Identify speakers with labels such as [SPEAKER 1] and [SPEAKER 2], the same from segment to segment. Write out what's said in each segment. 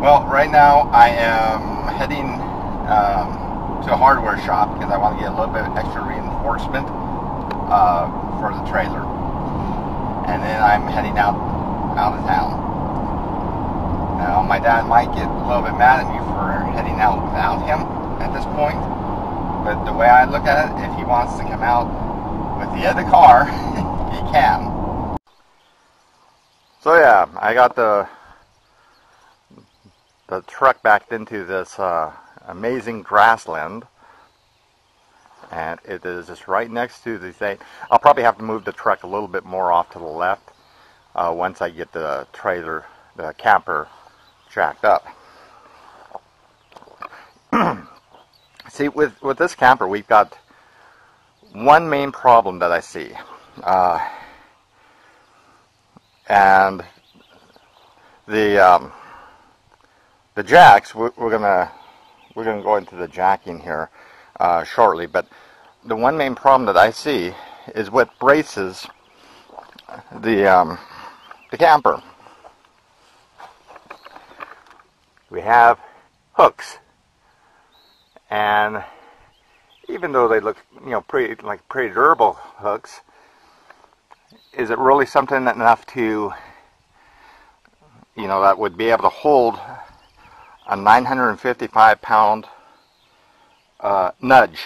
[SPEAKER 1] Well, right now I am heading to a hardware shop because I want to get a little bit of extra reinforcement for the trailer, and then I'm heading out of town. Now, my dad might get a little bit mad at me for heading out without him at this point, but the way I look at it, if he wants to come out with the other car, he can. So yeah, I got the truck backed into this amazing grassland, and it is just right next to the thing. I'll probably have to move the truck a little bit more off to the left once I get the trailer, the camper, jacked up. See, with this camper, we've got one main problem that I see, and the jacks. We're gonna go into the jacking here shortly, but the one main problem that I see is what braces the camper. We have hooks, and even though they look, pretty durable hooks, is it really something enough to, that would be able to hold a 955-pound nudge,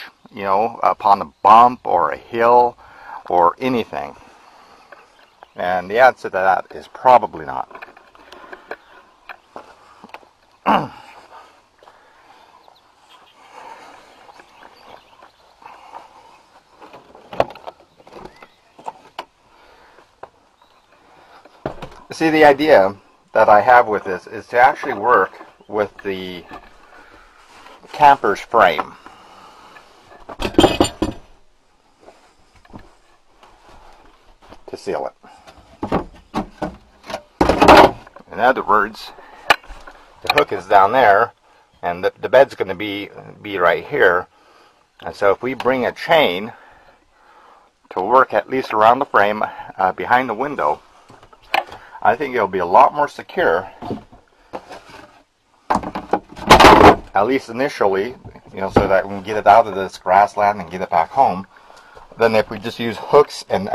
[SPEAKER 1] upon a bump or a hill or anything? And the answer to that is probably not. See, the idea that I have with this is to actually work with the camper's frame. To seal it. In other words, the hook is down there, and the bed's going to be right here. And so if we bring a chain to work at least around the frame behind the window, I think it'll be a lot more secure, at least initially, so that we can get it out of this grassland and get it back home, than if we just use hooks and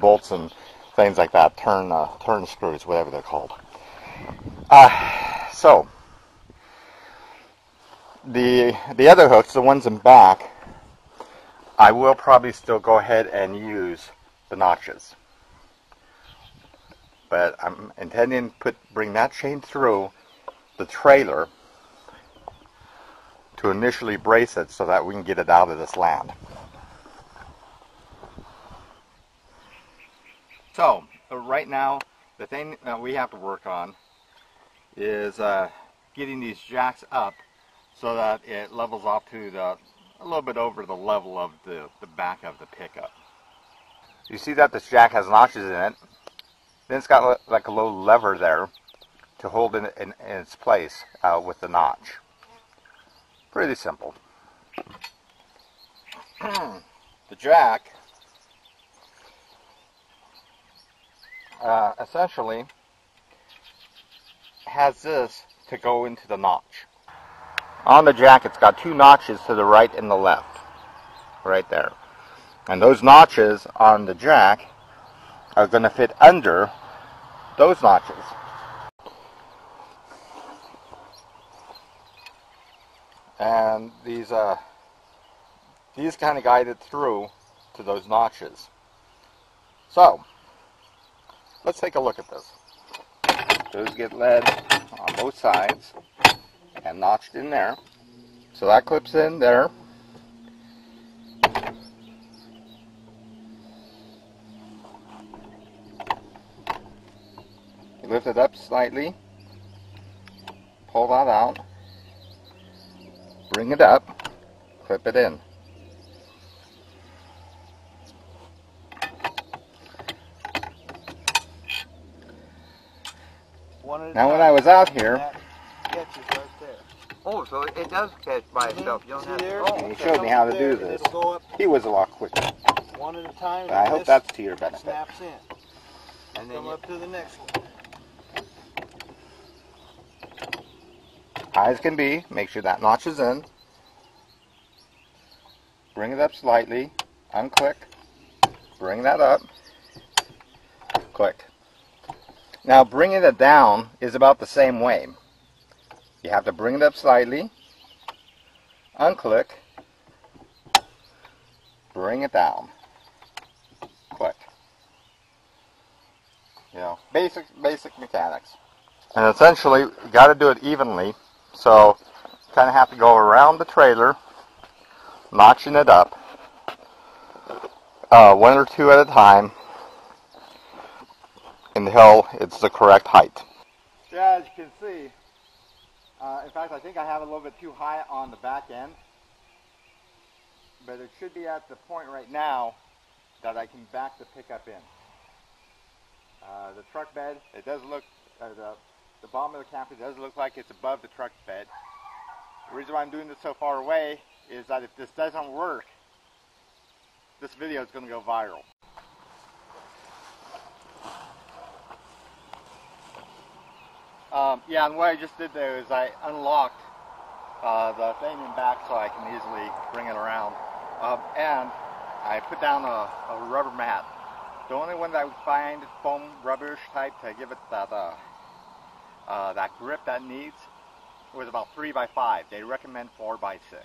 [SPEAKER 1] bolts and things like that, turn screws, whatever they're called. So the other hooks, the ones in back, I will probably still go ahead and use the notches, but I'm intending to bring that chain through the trailer to initially brace it so that we can get it out of this land. So right now, the thing that we have to work on is getting these jacks up so that it levels off to a little bit over the level of the back of the pickup. You see that this jack has notches in it. Then it's got like a little lever there to hold it in its place with the notch. Pretty simple. The jack essentially has this to go into the notch. On the jack, it's got two notches to the right and the left, right there. And those notches on the jack are going to fit under those notches. And these kind of guide it through to those notches. So let's take a look at this. Those get lead on both sides and notched in there. So that clips in there. You lift it up slightly, pull that out, bring it up, clip it in. Now when I was out here, oh, so it does catch by itself. You don't have to. He showed me how to do this. He was a lot quicker.
[SPEAKER 2] one at a time.
[SPEAKER 1] I hope that's to your benefit.
[SPEAKER 2] Snaps in. And then come up to the next one.
[SPEAKER 1] High as can be. Make sure that notch is in. Bring it up slightly. Unclick. Bring that up. Click. Now bringing it down is about the same way. You have to bring it up slightly. Unclick. Bring it down. Click. You know, basic mechanics. And essentially, you got to do it evenly. So, you kind of have to go around the trailer, notching it up, one or two at a time, until it's the correct height. Yeah, as you can see, in fact, I think I have it a little bit too high on the back end, but it should be at the point right now that I can back the pickup in. The truck bed, it does look, the bottom of the camper does look like it's above the truck bed. The reason why I'm doing this so far away is that if this doesn't work, this video is going to go viral. Yeah, and what I just did there is I unlocked the thing in back so I can easily bring it around. And I put down a rubber mat. The only one that I would find foam rubberish type to give it that that grip that needs was about 3 by 5. They recommend 4 by 6.